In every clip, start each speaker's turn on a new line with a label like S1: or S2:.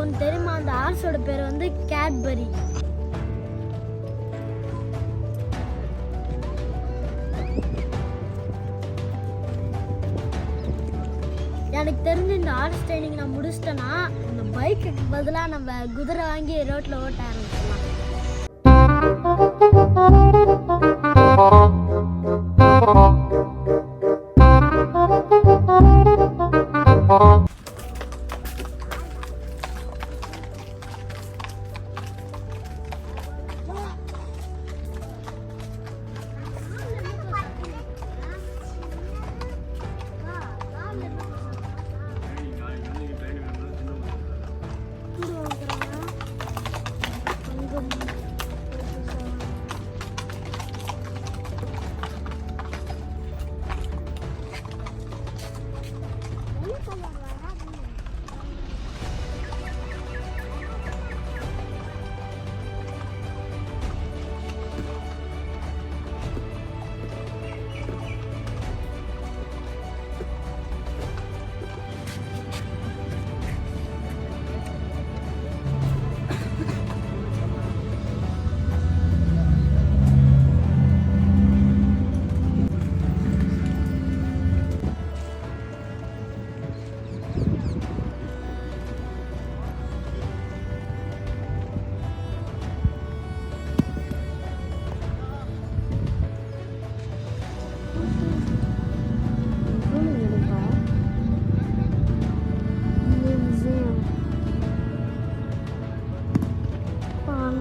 S1: ஒன்று தெரியுமா? அந்த ஹார்ஸோட பேர் வந்து கேட்பரி. எனக்கு தெரிஞ்சு இந்த ஹார்ஸ் ட்ரைனிங் நான் முடிச்சிட்டேன்னா இந்த பைக்குக்கு பதிலாக நம்ம குதிரை வாங்கி ரோட்டில் ஓட்ட ஆரம்பிச்சிடலாம்.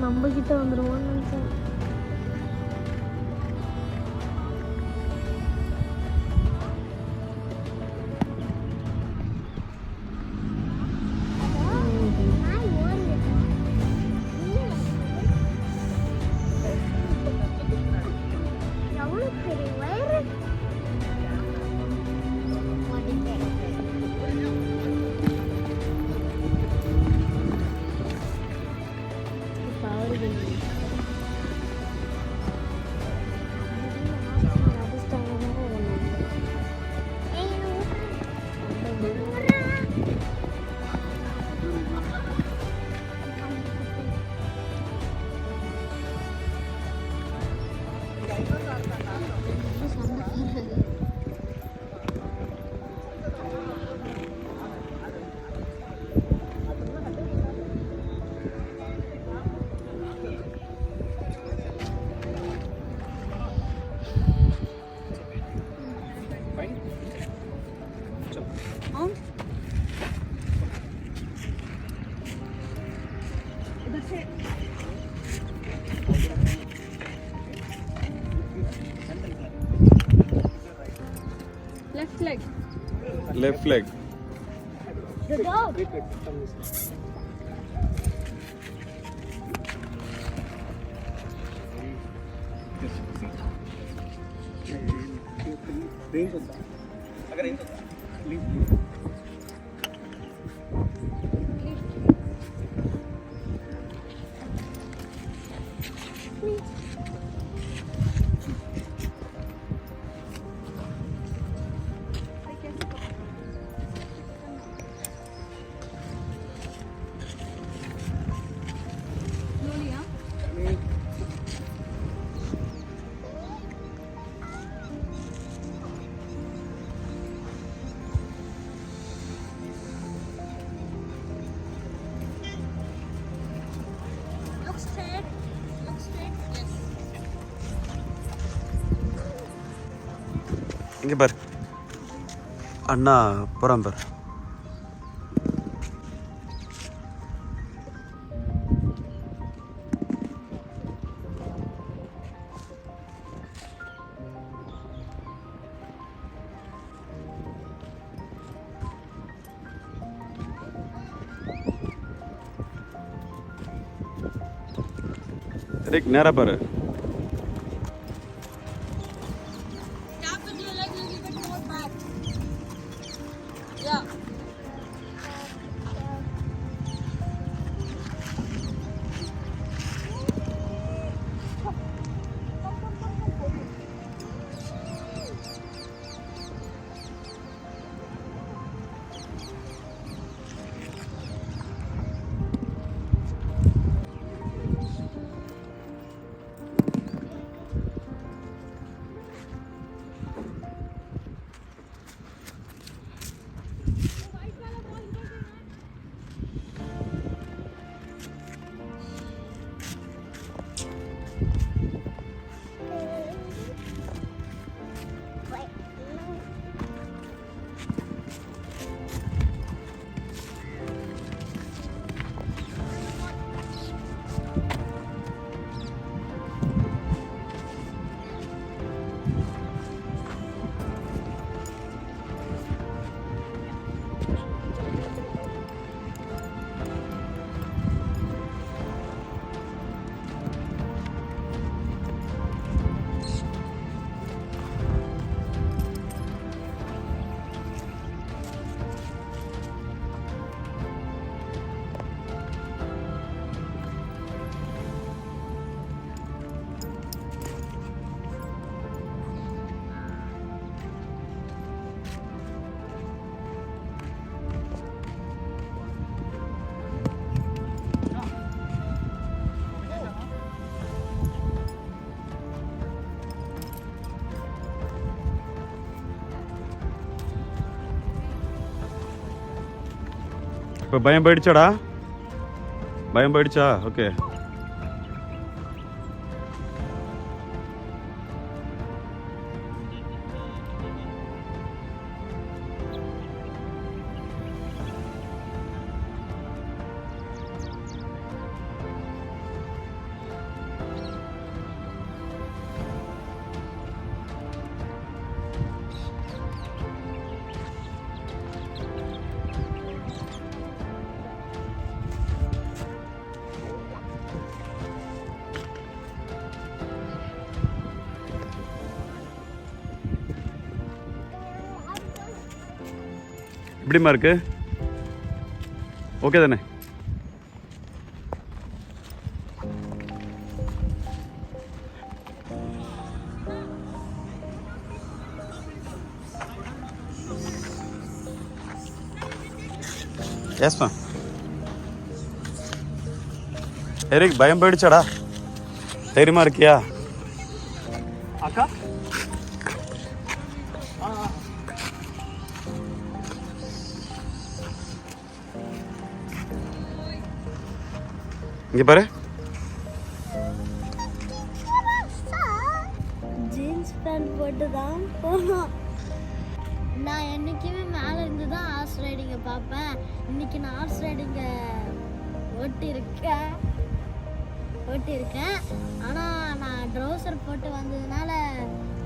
S1: நம்ம கிட்ட வந்துடுவோம்னு நினைச்சேன்.
S2: Left leg.
S1: The dog.
S2: இங்கே பார் அண்ணா போகிறான் பார். நேராக பாரு. இப்போ பயம் போயிடுச்சாடா? பயம் போயிடுச்சா? ஓகே. எப்படிமா இருக்கு? ஓகே தானே? எஸ்மா. எரிக் பயம் போயிடுச்சாடா? தைரியமா இருக்கியா?
S3: அக்கா
S2: இங்க பாரு.
S1: ஜீன்ஸ் பேண்ட் போட்டு தான் போனோம். நான் என்னைக்குமே மேலே இருந்து தான் ஹார்ஸ் ரைடிங்கை பார்ப்பேன். இன்னைக்கு நான் ஹார்ஸ் ரைடிங்கை ஓட்டியிருக்கேன். ஆனால் நான் ட்ரௌசர் போட்டு வந்ததுனால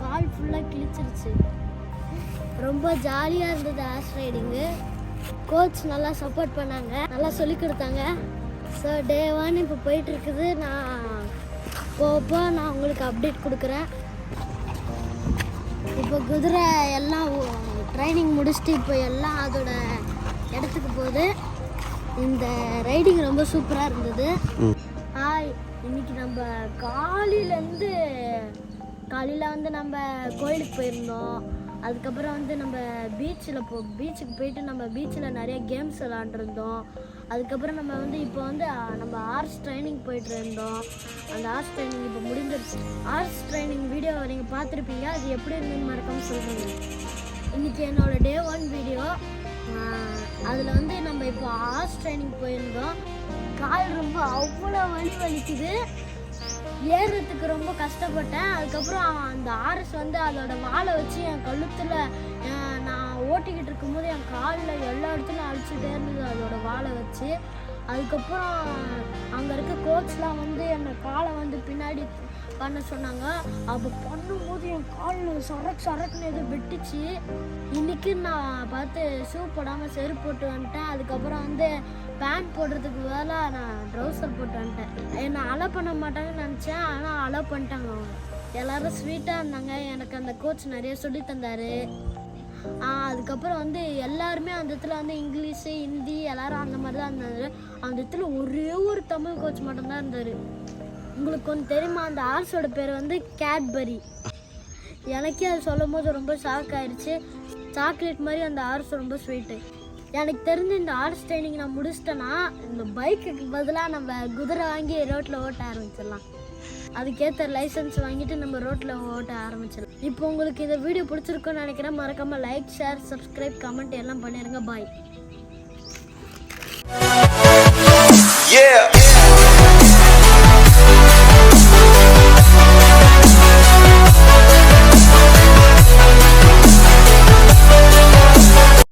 S1: கால் ஃபுல்லாக கிழிச்சிருச்சு. ரொம்ப ஜாலியாக இருந்தது ஹார்ஸ் ரைடிங்கு. கோச் நல்லா சப்போர்ட் பண்ணாங்க, நல்லா சொல்லி கொடுத்தாங்க. ஸோ டே 1 இப்போ போயிட்டுருக்குது. நான் போப்போ நான் உங்களுக்கு அப்டேட் கொடுக்குறேன். இப்போ குதிரை எல்லாம் ட்ரைனிங் முடிச்சுட்டு இப்போ எல்லாம் அதோட இடத்துக்கு போகுது. இந்த ரைடிங் ரொம்ப சூப்பராக இருந்தது. ஹாய், இன்னைக்கு நம்ம காலையில் வந்து நம்ம கோயிலுக்கு போயிருந்தோம். அதுக்கப்புறம் வந்து நம்ம பீச்சுக்கு போயிட்டு நம்ம பீச்சில் நிறைய கேம்ஸ் விளாண்டுருந்தோம். அதுக்கப்புறம் நம்ம வந்து இப்போ வந்து நம்ம ஹார்ஸ் ட்ரைனிங் போயிட்டு இருந்தோம். அந்த ஹார்ஸ் ட்ரைனிங் இப்போ முடிஞ்சிருச்சு. ஹார்ஸ் ட்ரைனிங் வீடியோ நீங்கள் பார்த்துருப்பீங்க. அது எப்படி இருந்துன்னு மறக்காமல் சொல்லுங்கள். இன்றைக்கி என்னோட டே 1 வீடியோ. அதில் வந்து நம்ம இப்போ ஹார்ஸ் ட்ரைனிங் போயிருந்தோம். கால் ரொம்ப அவ்வளோ வலிக்குது. ஏறுறதுக்கு ரொம்ப கஷ்டப்பட்டேன். அதுக்கப்புறம் அந்த ஆர்எஸ் வந்து அதோட வாழை வச்சு என் கழுத்தில் நான் ஓட்டிக்கிட்டு இருக்கும்போது என் காலில் எல்லா இடத்துலையும் அடிச்சுட்டே இருந்தது அதோட வாழை வச்சு. அதுக்கப்புறம் அங்கே இருக்க கோச்லாம் வந்து என்னை காலை வந்து பின்னாடி பண்ண சொன்னாங்க. அப்போ பண்ணும்போது என் காலில் சரக்குன்னு எதுவும் வெட்டுச்சு. இன்றைக்கி நான் பார்த்து ஷூ போடாமல் செருப்பு போட்டு வந்துட்டேன். அதுக்கப்புறம் வந்து பேண்ட் போடுறதுக்கு வேலை நான் ட்ரௌசர் போட்டு வந்துட்டேன். என்னை அலோ பண்ண மாட்டாங்கன்னு நினச்சேன், ஆனால் அலோ பண்ணிட்டாங்க. அவங்க எல்லோரும் ஸ்வீட்டாக இருந்தாங்க. எனக்கு அந்த கோச் நிறைய சொல்லி தந்தார். அதுக்கப்புறம் வந்து எல்லாருமே அந்த இடத்துல வந்து இங்கிலீஷு, ஹிந்தி எல்லோரும் அந்த மாதிரி தான் இருந்தார். அந்த இடத்துல ஒரே ஒரு தமிழ் கோச் மட்டும்தான் இருந்தார். உங்களுக்கு ஒன்று தெரியுமா? அந்த ஹார்ஸோட பேர் வந்து கேட்பரி. எனக்கே அது சொல்லும் போது ரொம்ப ஷாக் ஆயிடுச்சு. சாக்லேட் மாதிரி அந்த ஹார்ஸ் ரொம்ப ஸ்வீட்டு. எனக்கு தெரிஞ்ச இந்த ஹார்ஸ் ட்ரைனிங் நான் முடிச்சிட்டேன்னா இந்த பைக்குக்கு பதிலாக நம்ம குதிரை வாங்கி ரோட்டில் ஓட்ட ஆரம்பிச்சிடலாம். அதுக்கேற்ற லைசன்ஸ் வாங்கிட்டு நம்ம ரோட்டில் ஓட்ட ஆரம்பிச்சிடலாம். இப்போ உங்களுக்கு இந்த வீடியோ பிடிச்சிருக்குன்னு நினைக்கிறேன். மறக்காமல் லைக், ஷேர், சப்ஸ்கிரைப், கமெண்ட் எல்லாம் பண்ணிடுங்க. பாய்.